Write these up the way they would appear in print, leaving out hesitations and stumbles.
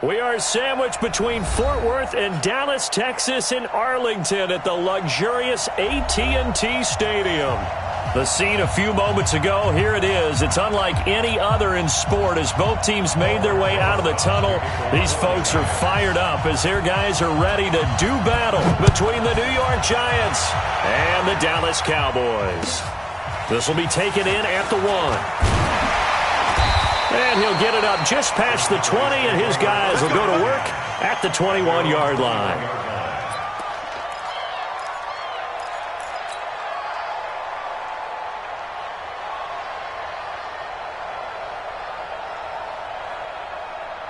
We are sandwiched between Fort Worth and Dallas, Texas, in Arlington at the luxurious AT&T Stadium. The scene a few moments ago, here it is. It's unlike any other in sport as both teams made their way out of the tunnel. These folks are fired up as their guys are ready to do battle between the New York Giants and the Dallas Cowboys. This will be taken in at the 1. And he'll get it up just past the 20, and his guys will go to work at the 21-yard line.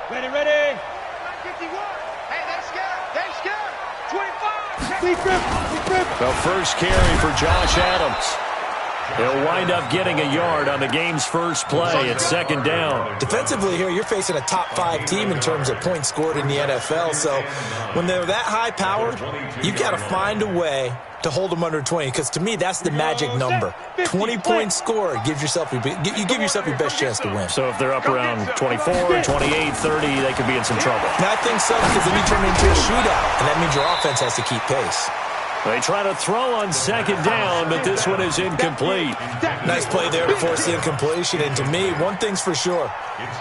Ready. 51. Hey, they're scared. 25. The first carry for Josh Adams. He'll wind up getting a yard on the game's first play. It's second down. Defensively here, you're facing a top-5 team in terms of points scored in the NFL. So when they're that high-powered, you've got to find a way to hold them under 20. Because to me, that's the magic number. 20 points scored gives yourself you give yourself your best chance to win. So if they're up around 24, 28, 30, they could be in some trouble. And I think so, because then you turn it into a shootout, and that means your offense has to keep pace. They try to throw on second down, but this one is incomplete. Nice play there to force the incompletion. And to me, one thing's for sure.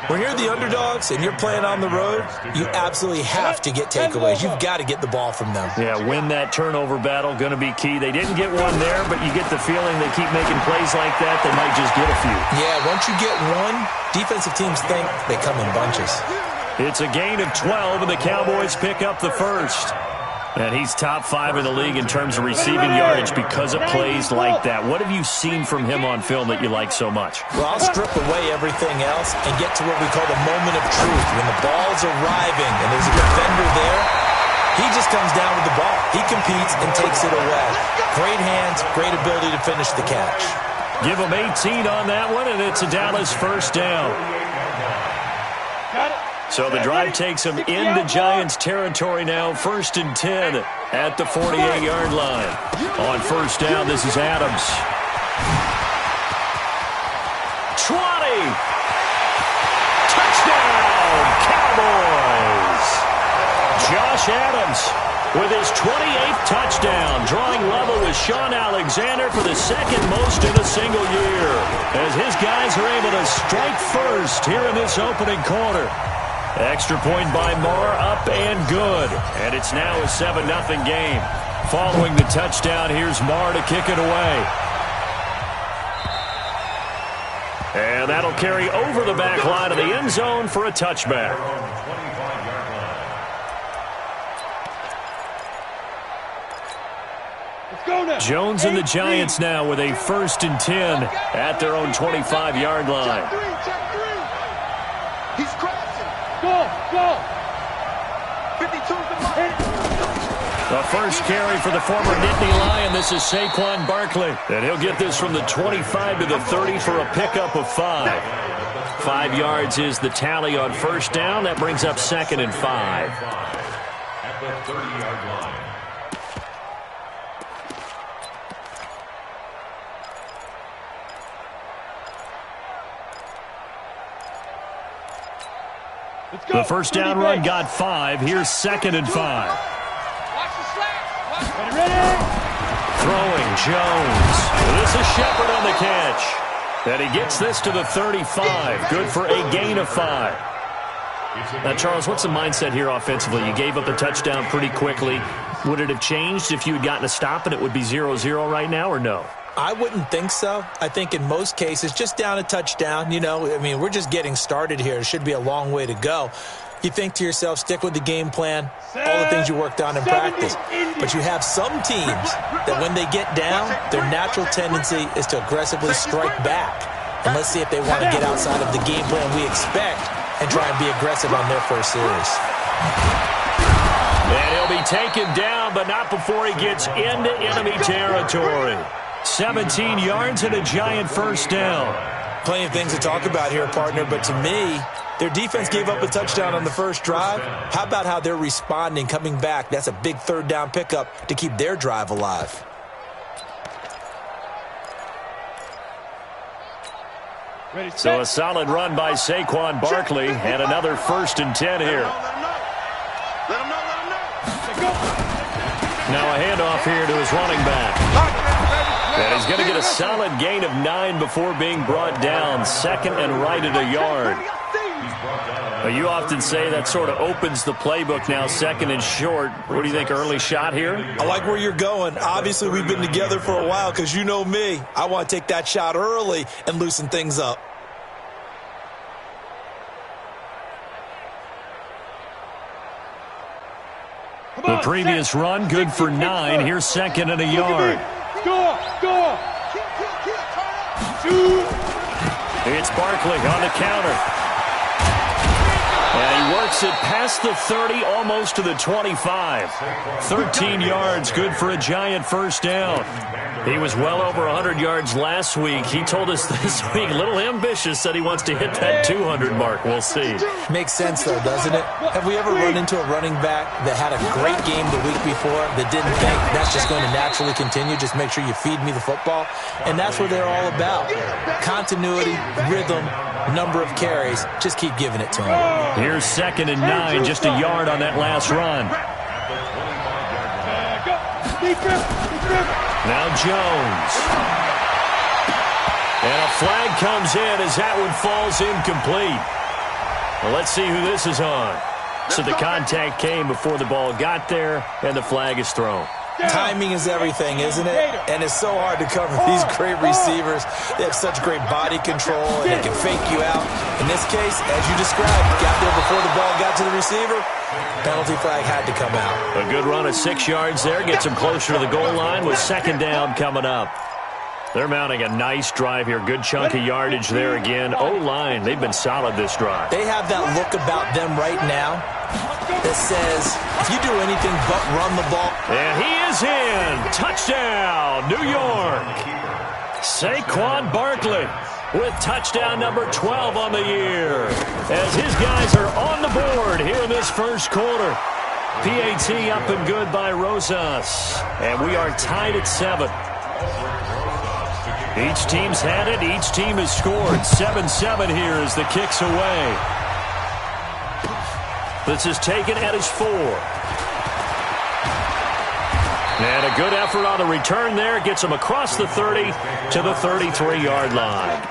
When you're the underdogs and you're playing on the road, you absolutely have to get takeaways. You've got to get the ball from them. Yeah, win that turnover battle, going to be key. They didn't get one there, but you get the feeling they keep making plays like that, they might just get a few. Yeah, once you get one, defensive teams think they come in bunches. It's a gain of 12, and the Cowboys pick up the first. And he's top 5 in the league in terms of receiving yardage because of plays like that. What have you seen from him on film that you like so much? Well, I'll strip away everything else and get to what we call the moment of truth. When the ball's arriving and there's a defender there, he just comes down with the ball. He competes and takes it away. Great hands, great ability to finish the catch. Give him 18 on that one, and it's a Dallas first down. Got it. So the drive takes him into Giants territory now, 1st and 10 at the 48-yard line. On first down, this is Adams. 20! Touchdown, Cowboys! Josh Adams with his 28th touchdown, drawing level with Sean Alexander for the second most in a single year, as his guys are able to strike first here in this opening quarter. Extra point by Moore, up and good. And it's now a 7-0 game. Following the touchdown, here's Moore to kick it away. And that'll carry over the back line of the end zone for a touchback. Jones and the Giants now with a 1st and 10 at their own 25-yard line. He's crashing. Go. 52's the mark. The first carry for the former Nittany Lion. This is Saquon Barkley. And he'll get this from the 25 to the 30 for a pickup of 5. 5 yards is the tally on first down. That brings up 2nd and 5. At the 30-yard line. The first down run got 5. Here's 2nd and 5. Throwing Jones. This is Shepard on the catch. And he gets this to the 35. Good for a gain of 5. Now, Charles, what's the mindset here offensively? You gave up the touchdown pretty quickly. Would it have changed if you had gotten a stop and it would be 0-0 right now, or no? I wouldn't think so. I think in most cases, just down a touchdown, we're just getting started here. It should be a long way to go. You think to yourself, stick with the game plan, all the things you worked on in practice. But you have some teams that when they get down, their natural tendency is to aggressively strike back. And let's see if they want to get outside of the game plan we expect and try and be aggressive on their first series. And he'll be taken down, but not before he gets into enemy territory. 17 yards and a Giant first down. Plenty of things to talk about here, partner, but to me, their defense gave up a touchdown on the first drive. How about how they're responding, coming back? That's a big 3rd down pickup to keep their drive alive. So a solid run by Saquon Barkley and another 1st and 10 here. Now a handoff here to his running back. And he's going to get a solid gain of 9 before being brought down. 2nd and right at a yard. You often say that sort of opens the playbook now, 2nd and short. What do you think, early shot here? I like where you're going. Obviously, we've been together for a while because you know me. I want to take that shot early and loosen things up. The previous run, good for 9. Here's 2nd and a yard. It's Barkley on the counter. And he works it past the 30, almost to the 25. 13 yards, good for a giant 1st down. He was well over 100 yards last week. He told us this week, a little ambitious, said he wants to hit that 200 mark. We'll see. Makes sense, though, doesn't it? Have we ever run into a running back that had a great game the week before that didn't think that's just going to naturally continue? Just make sure you feed me the football. And that's what they're all about. Continuity, rhythm, number of carries. Just keep giving it to him. Here's 2nd and 9, just a yard on that last run. Now Jones. And a flag comes in as that one falls incomplete. Well, let's see who this is on. So the contact came before the ball got there, and the flag is thrown. Timing is everything, isn't it? And it's so hard to cover these great receivers. They have such great body control, and they can fake you out. In this case, as you described, got there before the ball got to the receiver. Penalty flag had to come out. A good run of 6 yards there. Gets him closer to the goal line with 2nd down coming up. They're mounting a nice drive here. Good chunk of yardage there again. O-line, they've been solid this drive. They have that look about them right now that says, if you do anything but run the ball. And he is in. Touchdown, New York. Saquon Barkley with touchdown number 12 on the year. As his guys are on the board here in this 1st quarter. PAT up and good by Rosas. And we are tied at 7. Each team's had it. Each team has scored. 7-7 here as the kick's away. This is taken at his 4. And a good effort on the return there. Gets him across the 30 to the 33-yard line.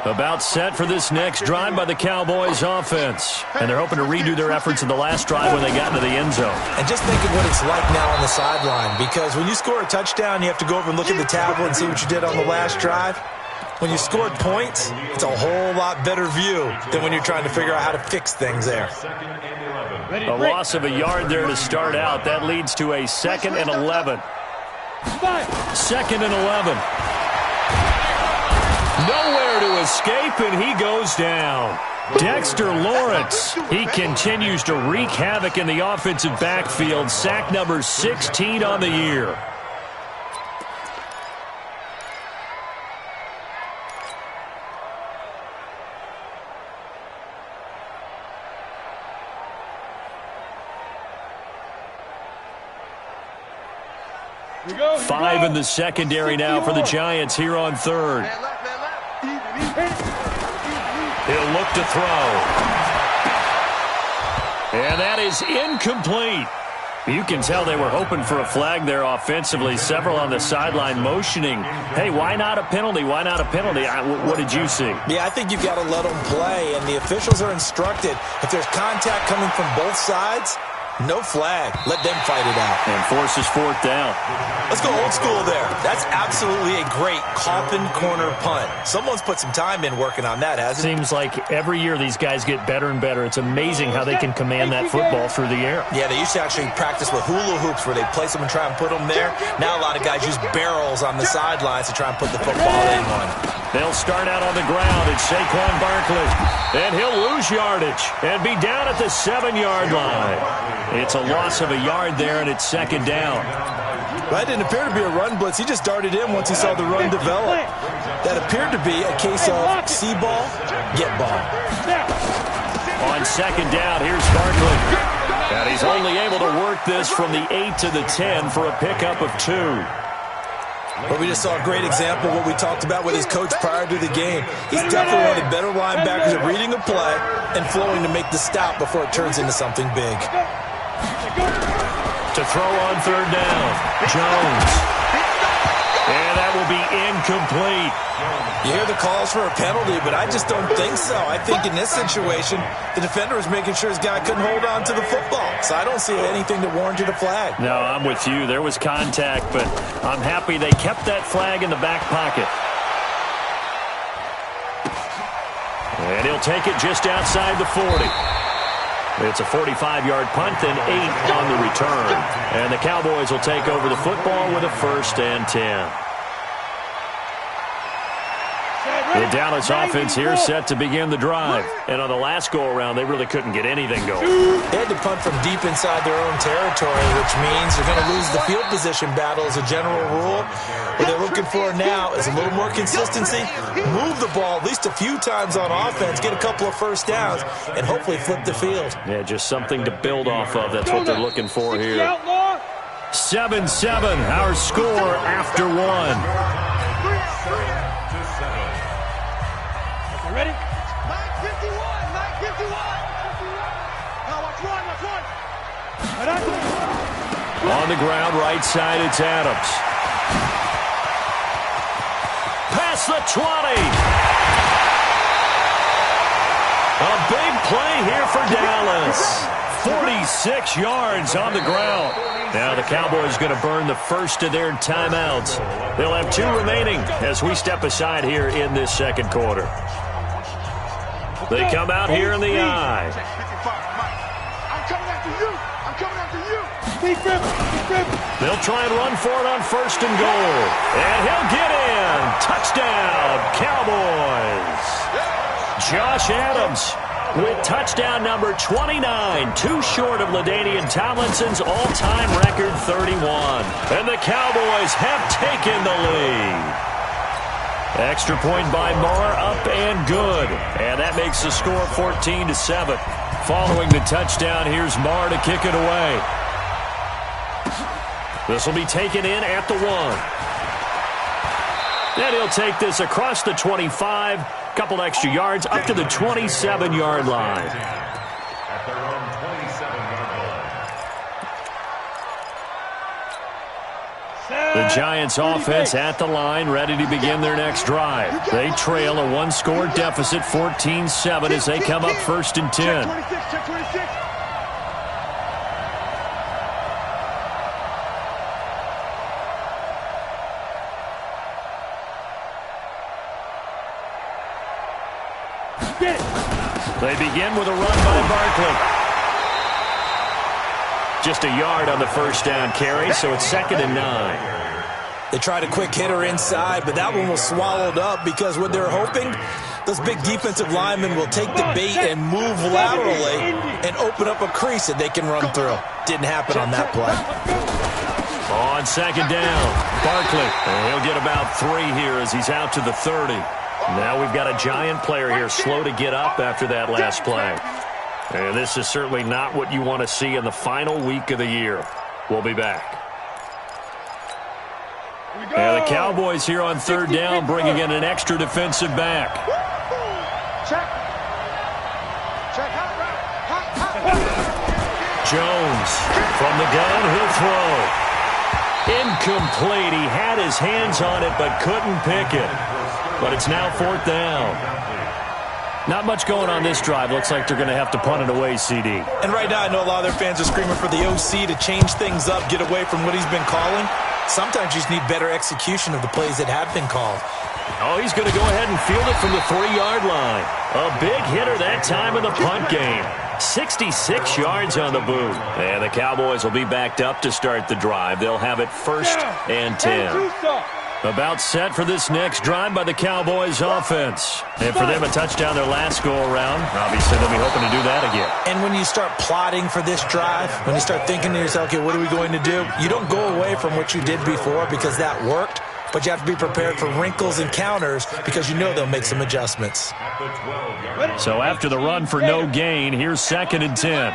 About set for this next drive by the Cowboys offense. And they're hoping to redo their efforts in the last drive when they got into the end zone. And just think of what it's like now on the sideline. Because when you score a touchdown, you have to go over and look at the tablet and see what you did on the last drive. When you scored points, it's a whole lot better view than when you're trying to figure out how to fix things there. A loss of a yard there to start out. That leads to a 2nd and 11. 2nd and 11. Nowhere to escape, and he goes down. Dexter Lawrence, he continues to wreak havoc in the offensive backfield. Sack number 16 on the year. Five in the secondary now for the Giants here on 3rd. He'll look to throw. And that is incomplete. You can tell they were hoping for a flag there offensively. Several on the sideline motioning. Hey, why not a penalty? Why not a penalty? What did you see? Yeah, I think you've got to let them play, and the officials are instructed. If there's contact coming from both sides, no flag. Let them fight it out. And forces 4th down. Let's go old school there. That's absolutely a great coffin corner punt. Someone's put some time in working on that, hasn't it? Seems like every year these guys get better and better. It's amazing how they can command that football through the air. Yeah, they used to actually practice with hula hoops where they place them and try and put them there. Now a lot of guys use barrels on the sidelines to try and put the football in one. They'll start out on the ground. It's Saquon Barkley. And he'll lose yardage and be down at the 7-yard line. It's a loss of a yard there, and it's 2nd down. That didn't appear to be a run blitz. He just darted in once he saw the run develop. That appeared to be a case of see ball, get ball. On 2nd down, here's Barkley. And he's only able to work this from the 8 to the 10 for a pickup of 2. But we just saw a great example of what we talked about with his coach prior to the game. He's definitely one of the better linebackers at reading a play and flowing to make the stop before it turns into something big. To throw on third down, Jones. And that will be incomplete. You hear the calls for a penalty, but I just don't think so. I think in this situation, the defender was making sure his guy couldn't hold on to the football. So I don't see anything that warranted a flag. No, I'm with you. There was contact, but I'm happy they kept that flag in the back pocket. And he'll take it just outside the 40. It's a 45-yard punt, then 8 on the return. And the Cowboys will take over the football with a 1st and 10. The Dallas offense here set to begin the drive. And on the last go-around, they really couldn't get anything going. They had to punt from deep inside their own territory, which means they're going to lose the field position battle as a general rule. What they're looking for now is a little more consistency, move the ball at least a few times on offense, get a couple of first downs, and hopefully flip the field. Yeah, just something to build off of. That's what they're looking for here. 7-7, our score after 1. Ready? 951, 951. Now watch one. On the ground, right side, it's Adams. Past the 20. A big play here for Dallas. 46 yards on the ground. Now the Cowboys going to burn the first of their timeouts. They'll have 2 remaining as we step aside here in this second quarter. They come out here in the eye. I'm coming after you. I'm coming after you. They'll try and run for it on 1st and goal. And he'll get in. Touchdown, Cowboys. Josh Adams with touchdown number 29, 2 short of LaDainian Tomlinson's all-time record 31. And the Cowboys have taken the lead. Extra point by Marr, up and good. And that makes the score 14-7. Following the touchdown, here's Marr to kick it away. This will be taken in at the 1. And he'll take this across the 25, couple extra yards, up to the 27-yard line. The Giants offense at the line, ready to begin their next drive. They trail a 1-score deficit, 14-7, as they come up 1st and 10. They begin with a run by Barkley. Just a yard on the first down carry, so it's 2nd and 9. They tried a quick hitter inside, but that one was swallowed up because what they're hoping, those big defensive linemen will take the bait and move laterally and open up a crease that they can run through. Didn't happen on that play. On 2nd down, Barkley. He'll get about 3 here as he's out to the 30. Now we've got a Giant player here slow to get up after that last play. And this is certainly not what you want to see in the final week of the year. We'll be back. And the Cowboys here on 3rd down bringing in an extra defensive back. Jones from the gun, he'll throw. Incomplete. He had his hands on it but couldn't pick it. But it's now 4th down. Not much going on this drive. Looks like they're going to have to punt it away, CD. And right now I know a lot of their fans are screaming for the OC to change things up, get away from what he's been calling. Sometimes you just need better execution of the plays that have been called. Oh, he's going to go ahead and field it from the 3-yard line. A big hitter that time in the punt game. 66 yards on the boot. And the Cowboys will be backed up to start the drive. They'll have it 1st and 10. About set for this next drive by the Cowboys offense. And for them, a touchdown their last go-around. Obviously, they'll be hoping to do that again. And when you start plotting for this drive, when you start thinking to yourself, okay, what are we going to do? You don't go away from what you did before because that worked, but you have to be prepared for wrinkles and counters because you know they'll make some adjustments. So after the run for no gain, here's 2nd and 10.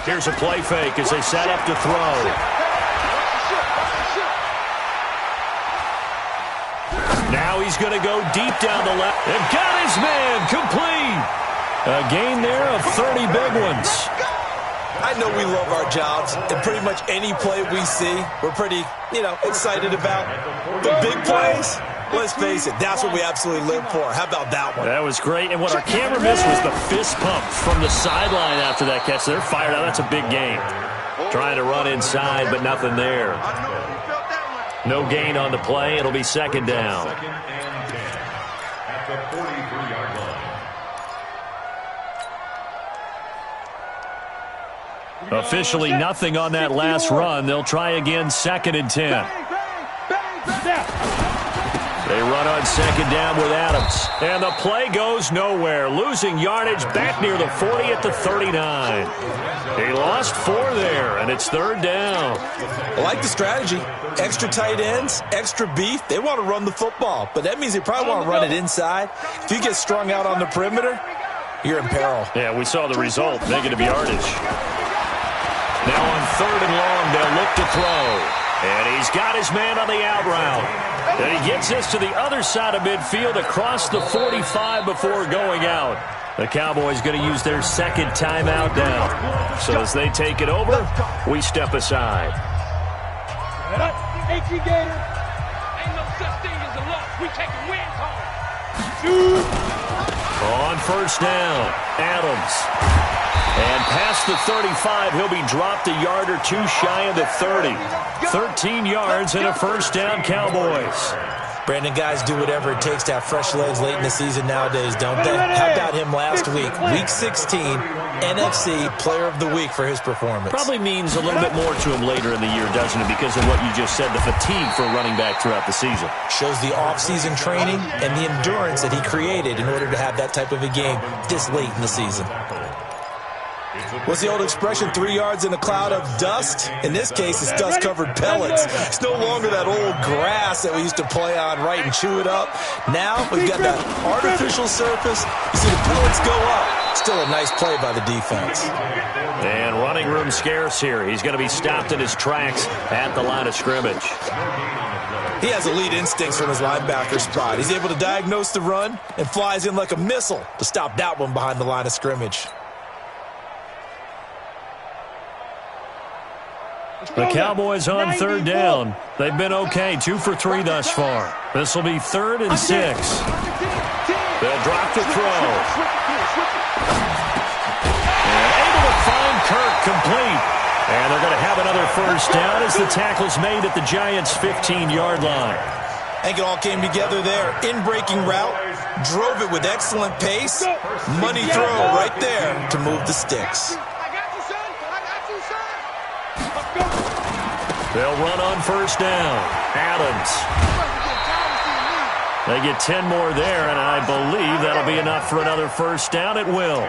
Here's a play fake as they set up to throw. Now he's going to go deep down the left. And got his man complete. A gain there of 30 big ones. I know we love our jobs, and pretty much any play we see, we're pretty, excited about. The big plays, let's face it, that's what we absolutely live for. How about that one? That was great, and what our camera missed was the fist pump from the sideline after that catch. They're fired out. That's a big game. Trying to run inside, but nothing there. No gain on the play. It'll be second down. Officially nothing on that last run. They'll try again, second and 10. They run on second down with Adams. And the play goes nowhere. Losing yardage back near the 40 at the 39. He lost 4 there, and it's third down. I like the strategy. Extra tight ends, extra beef. They want to run the football, but that means they probably want to run it inside. If you get strung out on the perimeter, you're in peril. Yeah, we saw the result. Negative yardage. Now on third and long, they'll look to throw. And he's got his man on the out route. And he gets this to the other side of midfield across the 45 before going out. The Cowboys going to use their second timeout now. So as they take it over, we step aside. Ain't no such thing as a loss. We taking wins home. On first down, Adams. And past the 35, he'll be dropped a yard or two shy of the 30. 13 yards and a first down, Cowboys. Brandon, guys do whatever it takes to have fresh legs late in the season nowadays, don't they? How about him last week? Week 16, NFC Player of the Week for his performance. Probably means a little bit more to him later in the year, doesn't it? Because of what you just said, the fatigue for a running back throughout the season. Shows the off-season training and the endurance that he created in order to have that type of a game this late in the season. What's the old expression, 3 yards in a cloud of dust? In this case, it's dust-covered pellets. It's no longer that old grass that we used to play on, right, and chew it up. Now, we've got that artificial surface. You see the pellets go up. Still a nice play by the defense. And running room scarce here. He's going to be stopped in his tracks at the line of scrimmage. He has elite instincts from his linebacker spot. He's able to diagnose the run and flies in like a missile to stop that one behind the line of scrimmage. The Cowboys on third down. They've been okay, 2 for 3 thus far. This will be 3rd and 6. They'll drop the throw. And able to find Kirk complete. And they're going to have another first down as the tackle's made at the Giants' 15-yard line. I think it all came together there. In-breaking route, drove it with excellent pace. Money throw right there to move the sticks. They'll run on first down. Adams. They get 10 more there, and I believe that'll be enough for another first down. It will.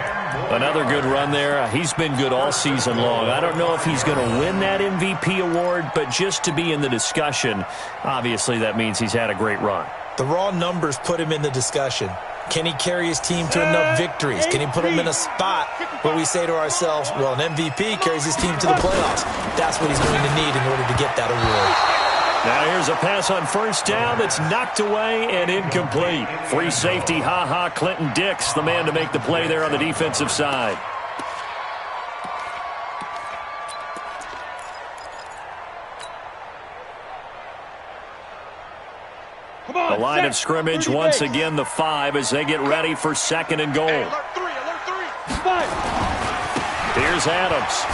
Another good run there. He's been good all season long. I don't know if he's going to win that MVP award, but just to be in the discussion, obviously that means he's had a great run. The raw numbers put him in the discussion. Can he carry his team to enough victories? Can he put them in a spot where we say to ourselves, well, an MVP carries his team to the playoffs. That's what he's going to need in order to get that award. Now here's a pass on first down that's knocked away and incomplete. Free safety, Clinton Dix, the man to make the play there on the defensive side. The line of scrimmage, once again, the 5 as they get ready for second and goal. Here's Adams.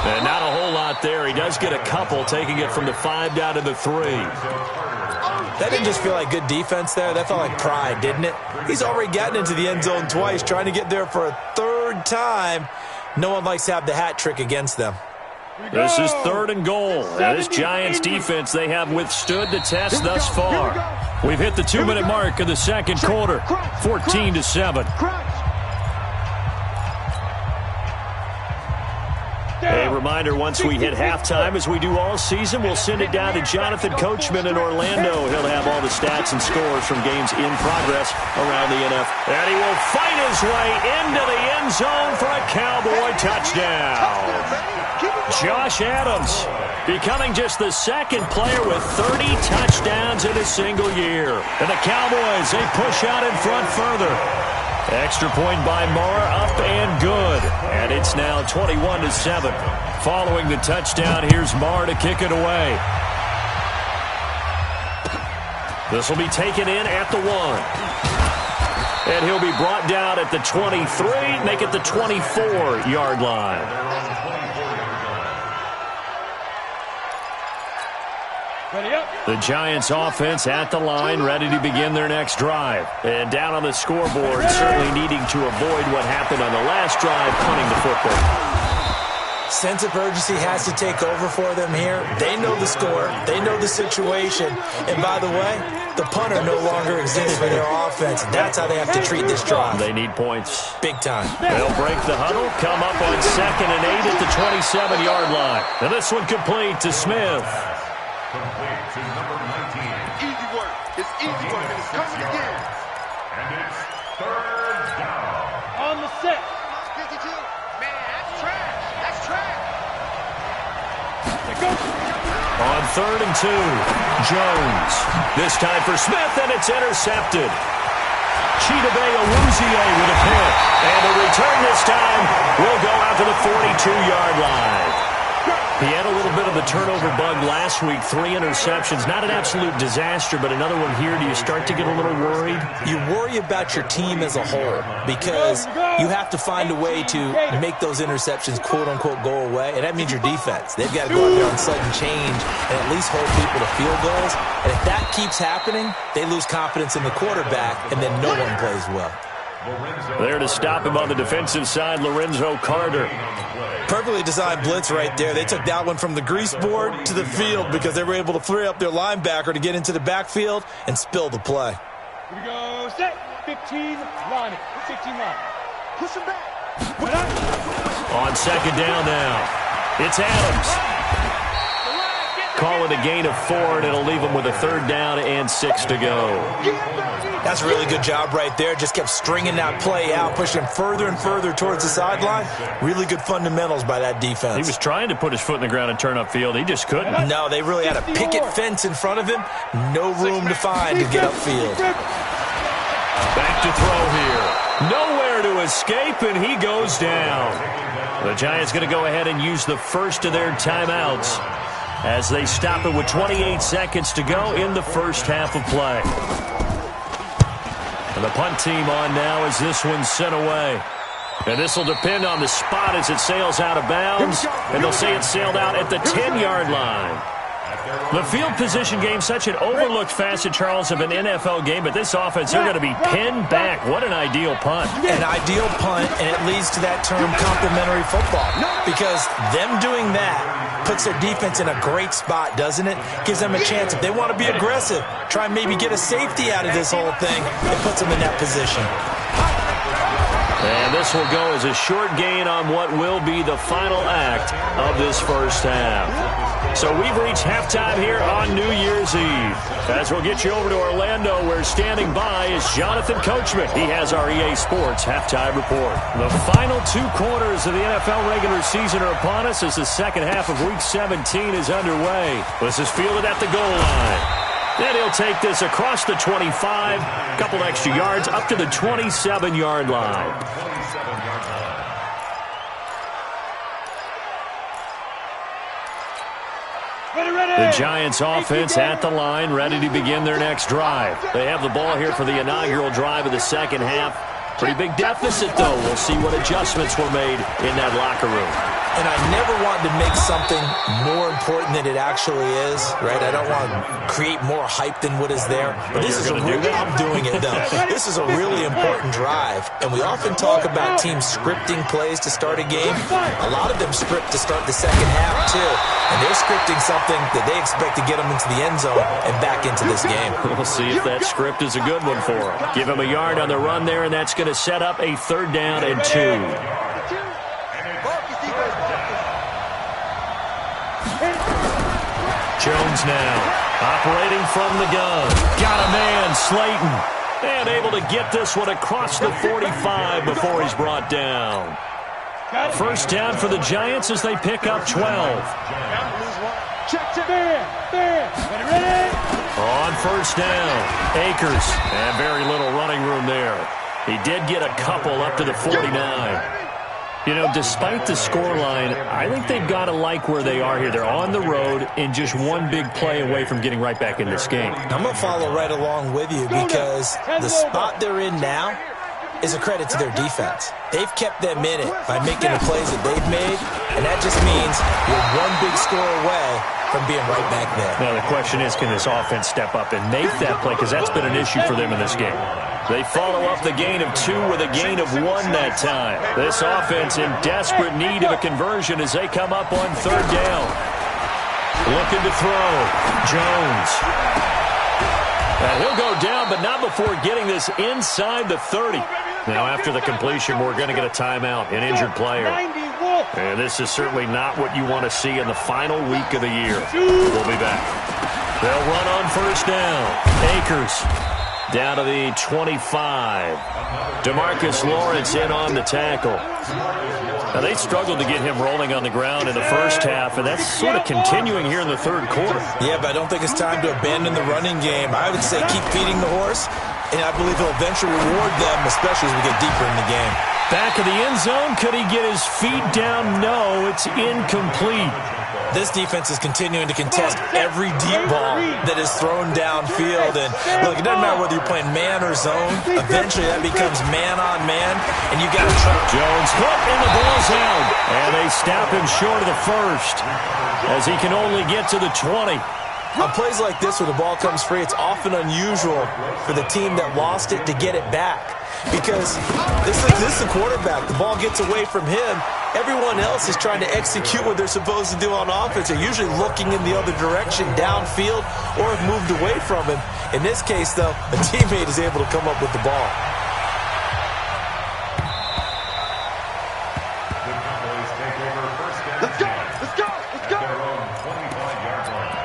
And not a whole lot there. He does get a couple, taking it from the 5 down to the 3. That didn't just feel like good defense there. That felt like pride, didn't it? He's already gotten into the end zone twice, trying to get there for a 3rd time. No one likes to have the hat trick against them. This is 3rd and goal. And this Giants defense, they have withstood the test thus far. We've hit the 2-minute mark of the second quarter, 14-7. A reminder, once we hit halftime, as we do all season, we'll send it down to Jonathan Coachman in Orlando. He'll have all the stats and scores from games in progress around the NFL. And he will fight his way into the end zone for a Cowboy touchdown. Josh Adams becoming just the second player with 30 touchdowns in a single year. And the Cowboys, they push out in front further. Extra point by Moore, up and good. And it's now 21-7. Following the touchdown, here's Moore to kick it away. This will be taken in at the 1. And he'll be brought down at the 23, make it the 24-yard line. The Giants offense at the line, ready to begin their next drive. And down on the scoreboard, certainly needing to avoid what happened on the last drive, punting the football. Sense of urgency has to take over for them here. They know the score. They know the situation. And by the way, the punter no longer exists for their offense. That's how they have to treat this drive. They need points. Big time. They'll break the huddle, come up on 2nd and 8 at the 27-yard line. And this one complete to Smith. Complete to number 19. Easy work. It's easy work, and it's coming again. And it's 3rd down. On the set. 52. Man, that's trash. That's trash. On 3rd and 2, Jones. This time for Smith, and it's intercepted. Chidobe Awuzie with a pick. And the return this time will go out to the 42-yard line. He had a little bit of the turnover bug last week, 3 interceptions. Not an absolute disaster, but another one here. Do you start to get a little worried? You worry about your team as a whole because you have to find a way to make those interceptions, quote-unquote, go away, and that means your defense. They've got to go out there on sudden change and at least hold people to field goals. And if that keeps happening, they lose confidence in the quarterback, and then no one plays well. There to stop him on the defensive side, Lorenzo Carter. Perfectly designed blitz right there. They took that one from the grease board to the field because they were able to free up their linebacker to get into the backfield and spill the play. Here we go. Set. 15 line. 15 line. Push him back. On 2nd down now, it's Adams. Call it a gain of 4, and it'll leave him with a 3rd down and 6 to go. That's a really good job right there. Just kept stringing that play out, pushing him further and further towards the sideline. Really good fundamentals by that defense. He was trying to put his foot in the ground and turn upfield. He just couldn't. No, they really had a picket fence in front of him. No room to find to get upfield. Back to throw here. Nowhere to escape, and he goes down. The Giants going to go ahead and use the first of their timeouts as they stop it with 28 seconds to go in the first half of play. And the punt team on now as this one's sent away. And this will depend on the spot as it sails out of bounds. And they'll say it sailed out at the 10-yard line. The field position game, such an overlooked facet, Charles, of an NFL game, but this offense, they're going to be pinned back. What an ideal punt. An ideal punt, and it leads to that term complementary football, because them doing that puts their defense in a great spot, doesn't it? Gives them a chance. If they want to be aggressive, try and maybe get a safety out of this whole thing, it puts them in that position. And this will go as a short gain on what will be the final act of this first half. So we've reached halftime here on New Year's Eve. As we'll get you over to Orlando, where standing by is Jonathan Coachman. He has our EA Sports halftime report. The final 2 quarters of the NFL regular season are upon us as the second half of Week 17 is underway. This is fielded at the goal line. Then he'll take this across the 25, a couple extra yards, up to the 27-yard line. The Giants offense at the line, ready to begin their next drive. They have the ball here for the inaugural drive of the second half. Pretty big deficit, though. We'll see what adjustments were made in that locker room. And I never wanted to make something more important than it actually is, right? I don't want to create more hype than what is there. But this is I'm doing it, though. This is a really important drive. And we often talk about teams scripting plays to start a game. A lot of them script to start the second half, too. And they're scripting something that they expect to get them into the end zone and back into this game. We'll see if that script is a good one for them. Give them a yard on the run there, and that's going to set up a 3rd down and 2. Jones now, operating from the gun. Got a man, Slayton. And able to get this one across the 45 before he's brought down. First down for the Giants as they pick up 12. On first down, Akers. And very little running room there. He did get a couple up to the 49. You know, despite the scoreline, I think they've got to like where they are here. They're on the road and just one big play away from getting right back in this game. I'm going to follow right along with you because the spot they're in now is a credit to their defense. They've kept them in it by making the plays that they've made, and that just means you're one big score away from being right back there. Now, the question is, can this offense step up and make that play? Because that's been an issue for them in this game. They follow up the gain of 2 with a gain of 1 that time. This offense in desperate need of a conversion as they come up on third down. Looking to throw. Jones. And he'll go down, but not before getting this inside the 30. Now, after the completion, we're going to get a timeout, an injured player. And this is certainly not what you want to see in the final week of the year. We'll be back. They'll run on first down. Akers down to the 25. DeMarcus Lawrence in on the tackle. Now, they struggled to get him rolling on the ground in the first half, and that's sort of continuing here in the third quarter. Yeah, but I don't think it's time to abandon the running game. I would say keep feeding the horse, and I believe he'll eventually reward them, especially as we get deeper in the game. Back of the end zone. Could he get his feet down? No, it's incomplete. This defense is continuing to contest every deep ball that is thrown downfield. And look, it doesn't matter whether you're playing man or zone. Eventually that becomes man on man, and you got to try. Jones hit, and the ball's out. And they stop him short of the first as he can only get to the 20. On plays like this where the ball comes free, it's often unusual for the team that lost it to get it back. Because this is the quarterback. The ball gets away from him. Everyone else is trying to execute what they're supposed to do on offense. They're usually looking in the other direction, downfield, or have moved away from him. In this case, though, a teammate is able to come up with the ball. Let's go! Let's go! Let's go! Their own 25-yard line.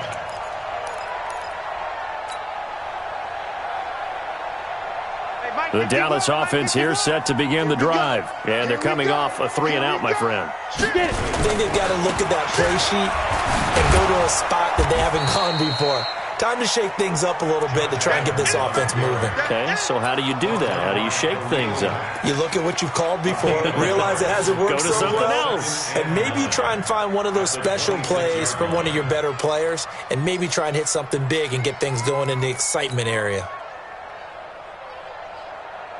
The Dallas offense here set to begin the drive. And they're coming off a 3-and-out, my friend. I think they've got to look at that play sheet and go to a spot that they haven't gone before. Time to shake things up a little bit to try and get this offense moving. Okay, so how do you do that? How do you shake things up? You look at what you've called before, realize it hasn't worked Go to so something well, else. and maybe try and find one of those special plays from one of your better players, and maybe try and hit something big and get things going in the excitement area.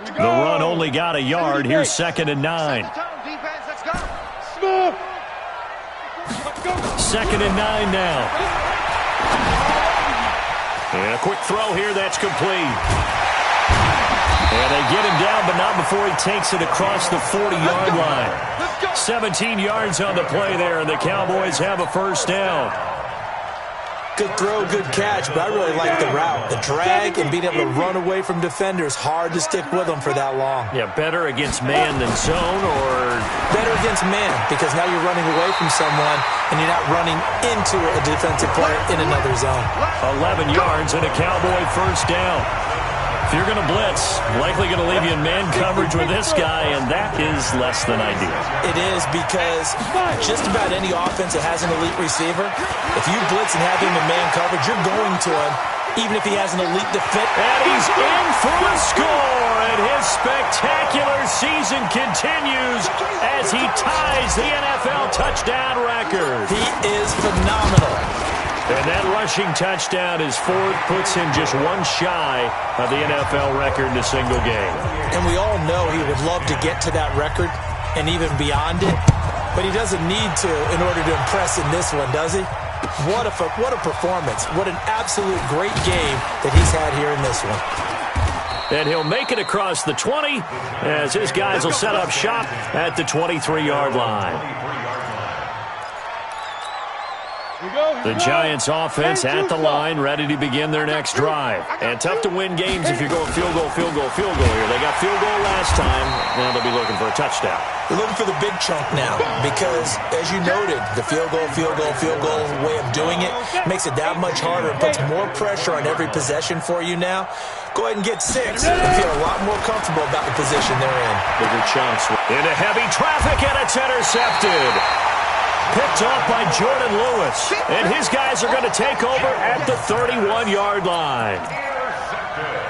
The run only got a yard. Here's 2nd and 9. Defense, let's go. 2nd and 9 now. And a quick throw here, that's complete. And they get him down, but not before he takes it across the 40-yard line. 17 yards on the play there, and the Cowboys have a first down. Good throw, good catch, but I really like the route. The drag and being able to run away from defenders, hard to stick with them for that long. Yeah, better against man than zone, or better against man, because now you're running away from someone and you're not running into a defensive player in another zone. 11 yards and a Cowboy first down. If you're going to blitz, likely going to leave you in man coverage with this guy, and that is less than ideal. It is, because just about any offense that has an elite receiver, if you blitz and have him in man coverage, you're going to him, even if he has an elite defense. And he's in for a score, and his spectacular season continues as he ties the NFL touchdown record. He is phenomenal. And that rushing touchdown is 4th, puts him just one shy of the NFL record in a single game. And we all know he would love to get to that record and even beyond it, but he doesn't need to in order to impress in this one, does he? What a performance. What an absolute great game that he's had here in this one. And he'll make it across the 20 as his guys will set up shop at the 23-yard line. The Giants offense at the line, ready to begin their next drive. And tough to win games if you're going field goal, field goal, field goal here. They got field goal last time. Now they'll be looking for a touchdown. They're looking for the big chunk now because, as you noted, the field goal way of doing it makes it that much harder and puts more pressure on every possession for you now. Go ahead and get 6 and feel a lot more comfortable about the position they're in. Bigger chunks. Into heavy traffic, and it's intercepted. Picked off by Jordan Lewis. And his guys are going to take over at the 31-yard line.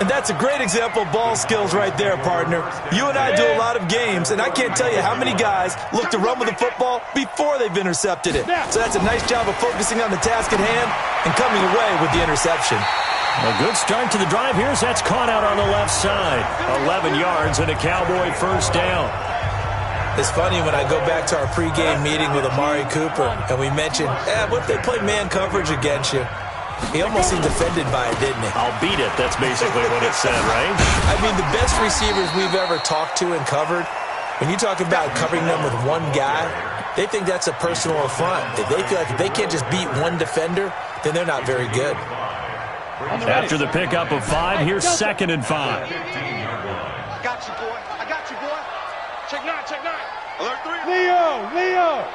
And that's a great example of ball skills right there, partner. You and I do a lot of games, and I can't tell you how many guys look to run with the football before they've intercepted it. So that's a nice job of focusing on the task at hand and coming away with the interception. A good start to the drive here as that's caught out on the left side. 11 yards and a Cowboy first down. It's funny when I go back to our pregame meeting with Amari Cooper and we mentioned, what if they play man coverage against you? He almost seemed offended by it, didn't he? I'll beat it. That's basically what it said, right? I mean, the best receivers we've ever talked to and covered, when you talk about covering them with one guy, they think that's a personal affront. If they feel like if they can't just beat one defender, then they're not very good. After the pickup of 5, here's 2nd and 5. I got you, boy. I got you, boy. Check 9, check 9. Alert 3. Leo.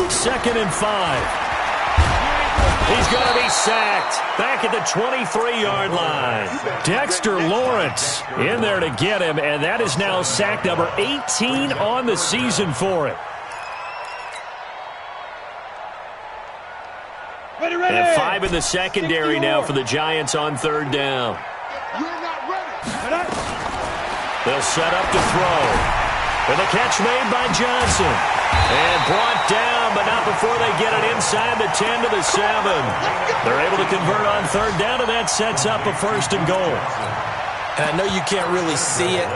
2nd and 5. He's going to be sacked back at the 23-yard line. Dexter Lawrence in there to get him, and that is now sack number 18 on the season for him. Ready. And 5 in the secondary now for the Giants on 3rd down. You're not ready. They'll set up to throw. And the catch made by Johnson. And brought down, but not before they get it inside the 10 to the 7. They're able to convert on 3rd down, and that sets up a 1st and goal. And I know you can't really see it,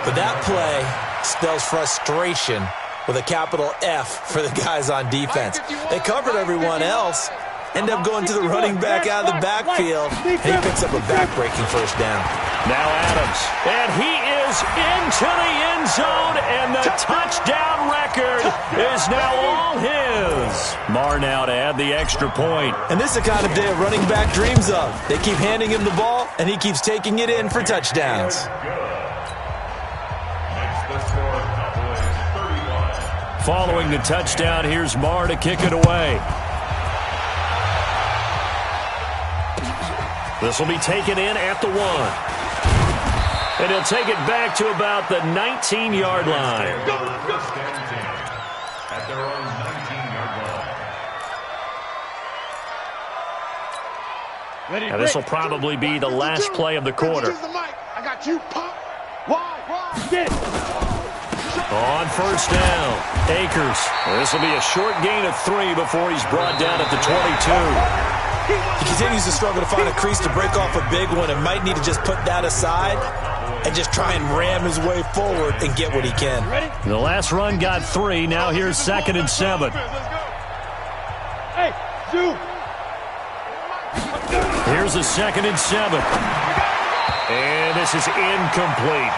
but that play spells frustration with a capital F for the guys on defense. They covered everyone else, end up going to the running back out of the backfield, and he picks up a back-breaking 1st down. Now Adams, and he is into the end zone, and the touchdown record is now all his. Marr now to add the extra point. And this is the kind of day a running back dreams of. They keep handing him the ball, and he keeps taking it in for touchdowns. Following the touchdown, here's Marr to kick it away. This will be taken in at the 1. And he'll take it back to about the 19-yard line. At their own 19-yard line. Now this will probably be the last play of the quarter. I got you, pop. Why? Get. On 1st down, Akers. This will be a short gain of 3 before he's brought down at the 22. He continues to struggle to find a crease to break off a big one and might need to just put that aside and just try and ram his way forward and get what he can. The last run got 3. Now here's 2nd and 7. Hey, Zoo. Here's a 2nd and 7. And this is incomplete.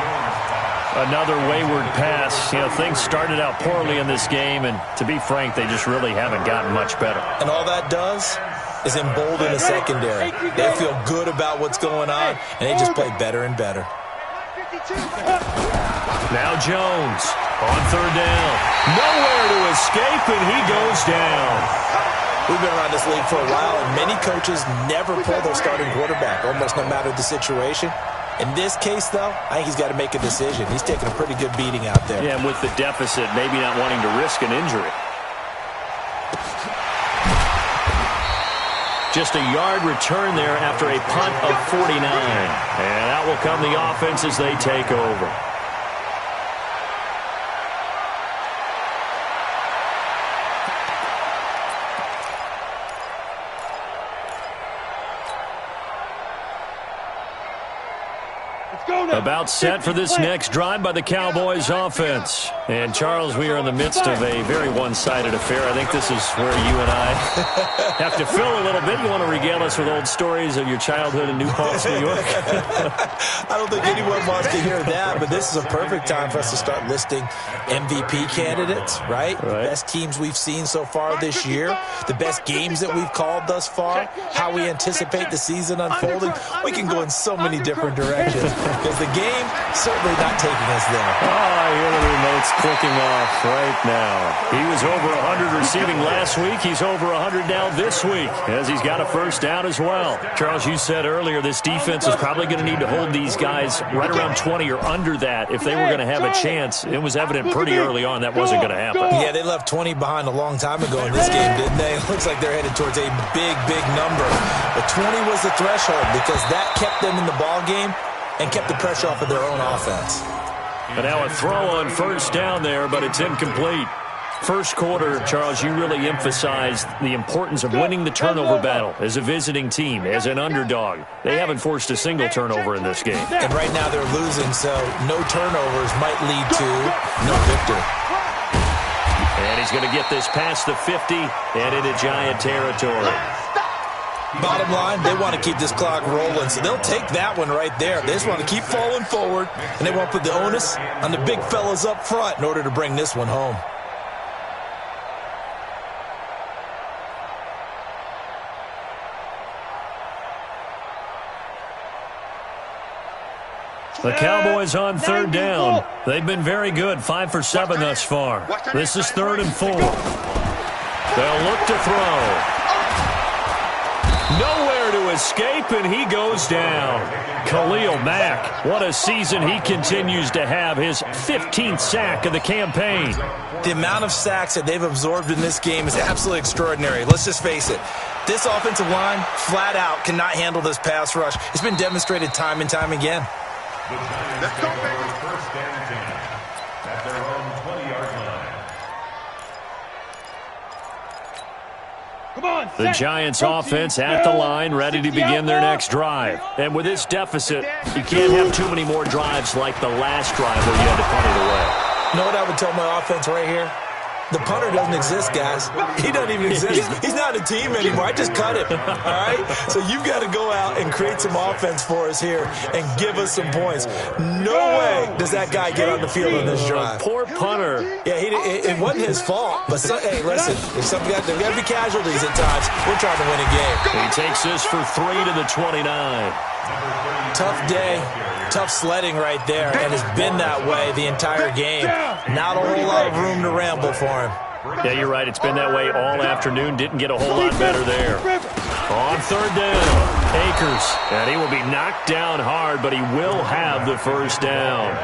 Another wayward pass. You know, things started out poorly in this game, and to be frank, they just really haven't gotten much better. And all that does is embolden the secondary. They feel good about what's going on, and they just play better and better. Now Jones on 3rd down. Nowhere to escape, and he goes down. We've been around this league for a while, and many coaches never pull their starting quarterback, almost no matter the situation. In this case, though, I think he's got to make a decision. He's taking a pretty good beating out there. Yeah, and with the deficit, maybe not wanting to risk an injury. Just a yard return there after a punt of 49. And out will come the offense as they take over. Let's go, About set for this next drive by the Cowboys offense. And, Charles, we are in the midst of a very one-sided affair. I think this is where you and I have to fill a little bit. You want to regale us with old stories of your childhood in New Paltz, New York? I don't think anyone wants to hear that, but this is a perfect time for us to start listing MVP candidates, right? Best teams we've seen so far this year, the best games that we've called thus far, how we anticipate the season unfolding. We can go in so many different directions because the game certainly not taking us there. Oh, I hear the remote's clicking off right now. He was over 100 receiving last week. He's over 100 now this week as he's got a first down as well. Charles, you said earlier this defense is probably going to need to hold these guys right around 20 or under that if they were going to have a chance. It was evident pretty early on that wasn't going to happen. Yeah, they left 20 behind a long time ago in this game, didn't they? It looks like they're headed towards a big, big number. But 20 was the threshold because that kept them in the ball game and kept the pressure off of their own offense. But now a throw on first down there, but it's incomplete. First quarter, Charles, you really emphasized the importance of winning the turnover battle as a visiting team, as an underdog. They haven't forced a single turnover in this game. And right now they're losing, so no turnovers might lead to no victory. And he's going to get this past the 50 and into Giant territory. Bottom line, they want to keep this clock rolling, so they'll take that one right there. They just want to keep falling forward, and they want to put the onus on the big fellas up front in order to bring this one home. The Cowboys on third down. They've been very good, 5 for 7 thus far. This is 3rd and 4. They'll look to throw. Nowhere to escape, and he goes down. Khalil Mack, what a season he continues to have, his 15th sack of the campaign. The amount of sacks that they've absorbed in this game is absolutely extraordinary. Let's just face it. This offensive line, flat out, cannot handle this pass rush. It's been demonstrated time and time again. Let's go, baby. First and 10 at their own 20-yard line. Come on, the Giants offense at the line, ready to begin their next drive. And with this deficit, you can't have too many more drives like the last drive where you had to punt it away. You know what I would tell my offense right here? The punter doesn't exist, guys. He doesn't even exist. He's not a team anymore. I just cut him, all right? So you've got to go out and create some offense for us here and give us some points. No way does that guy get on the field on this drive. Poor punter. Yeah, it wasn't his fault. But, hey, listen, there's got to be casualties at times. We're trying to win a game. He takes this for 3 to the 29. Tough day. Tough sledding right there, and it's been that way the entire game. Not a whole lot of room to ramble for him. Yeah, you're right. It's been that way all afternoon. Didn't get a whole lot better there. On third down, Akers. And he will be knocked down hard, but he will have the first down.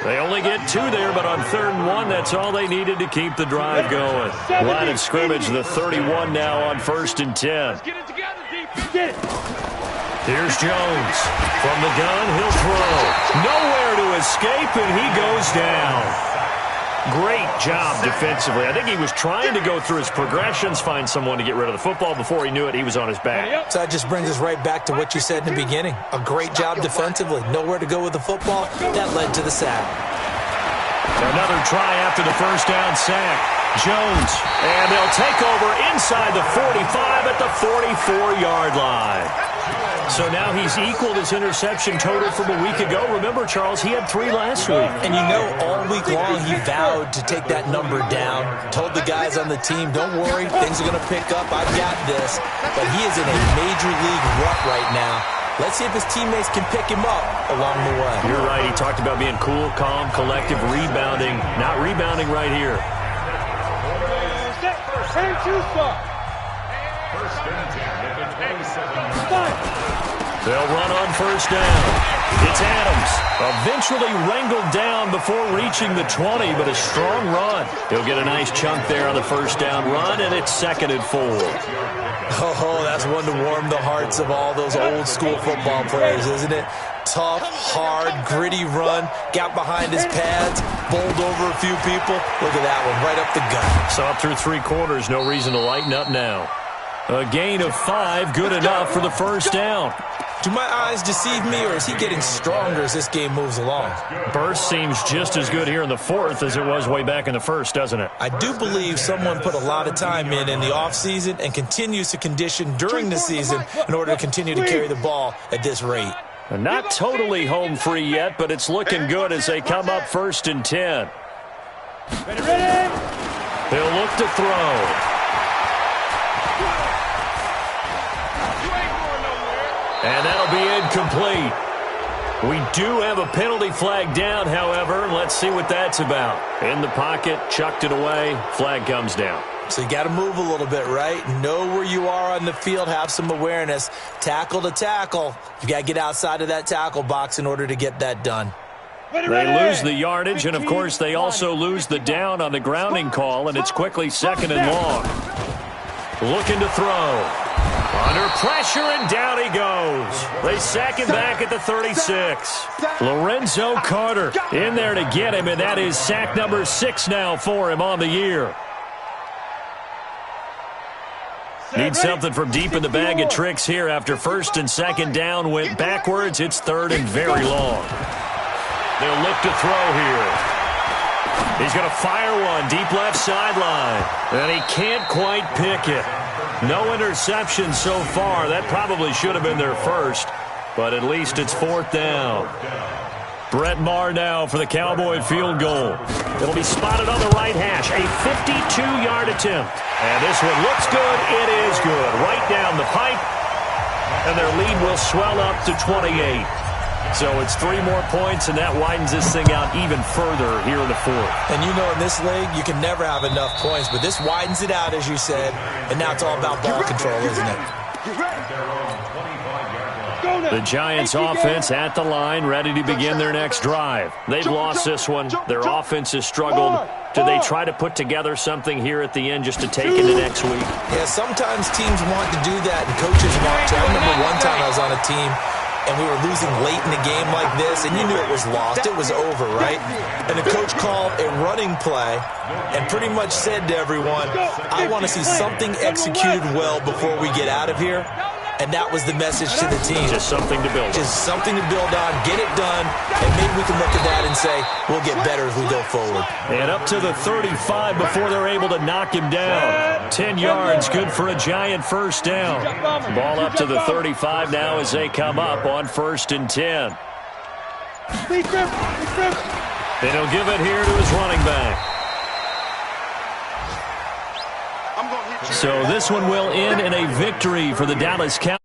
They only get 2 there, but on 3rd and 1, that's all they needed to keep the drive going. Line of scrimmage, the 31 now on 1st and 10. Get it together, D. Get it. Here's Jones. From the gun, he'll throw. Nowhere to escape, and he goes down. Great job defensively. I think he was trying to go through his progressions, find someone to get rid of the football. Before he knew it, he was on his back. So that just brings us right back to what you said in the beginning. A great job defensively. Nowhere to go with the football. That led to the sack. Another try after the first down sack. Jones, and they'll take over inside the 45 at the 44-yard line. So now he's equaled his interception total from a week ago. Remember, Charles, he had 3 last week. And you know, all week long he vowed to take that number down. Told the guys on the team, don't worry, things are going to pick up. I've got this. But he is in a major league rut right now. Let's see if his teammates can pick him up along the way. You're right. He talked about being cool, calm, collective, rebounding. Not rebounding right here. First and 10 at the 27. They'll run on first down. It's Adams. Eventually wrangled down before reaching the 20, but a strong run. He'll get a nice chunk there on the first down run, and it's 2nd and 4. Oh, that's one to warm the hearts of all those old school football players, isn't it? Tough, hard, gritty run. Got behind his pads, bowled over a few people. Look at that one, right up the gut. So up through 3 quarters, no reason to lighten up now. A gain of 5, good enough for the first down. Do my eyes deceive me, or is he getting stronger as this game moves along? Burst seems just as good here in the fourth as it was way back in the first, doesn't it? I do believe someone put a lot of time in the offseason and continues to condition during the season in order to continue to carry the ball at this rate. Not totally home free yet, but it's looking good as they come up 1st and 10. Ready? He'll look to throw. And that'll be incomplete. We do have a penalty flag down, however. Let's see what that's about. In the pocket, chucked it away, flag comes down. So you got to move a little bit, right? Know where you are on the field, have some awareness. Tackle to tackle. You got to get outside of that tackle box in order to get that done. They lose the yardage, and of course they also lose the down on the grounding call, and it's quickly 2nd and long. Looking to throw. Under pressure, and down he goes. They sack him back at the 36. Lorenzo Carter in there to get him, and that is sack number 6 now for him on the year. Need something from deep in the bag of tricks here after 1st and 2nd down went backwards. It's 3rd and very long. They'll look to throw here. He's going to fire one deep left sideline, and he can't quite pick it. No interception so far. That probably should have been their first, but at least it's 4th down. Brett Maher now for the Cowboy field goal. It'll be spotted on the right hash. A 52-yard attempt. And this one looks good. It is good. Right down the pipe. And their lead will swell up to 28. So it's 3 more points, and that widens this thing out even further here in the 4th. And you know, in this league, you can never have enough points, but this widens it out, as you said, and now it's all about ball control, isn't it? The Giants offense at the line, ready to begin their next drive. They've lost this one. Their offense has struggled. Do they try to put together something here at the end just to take into next week? Yeah, sometimes teams want to do that, and coaches want to. I remember one time I was on a team, and we were losing late in a game like this, and you knew it was lost. It was over, right? And the coach called a running play and pretty much said to everyone, I want to see something executed well before we get out of here. And that was the message to the team. Just something to build on. Just something to build on, get it done, and maybe we can look at that and say, we'll get better as we go forward. And up to the 35 before they're able to knock him down. 10 yards, good for a Giant first down. Ball up to the 35 now as they come up on 1st and 10. And he'll give it here to his running back. So this one will end in a victory for the Dallas Cowboys.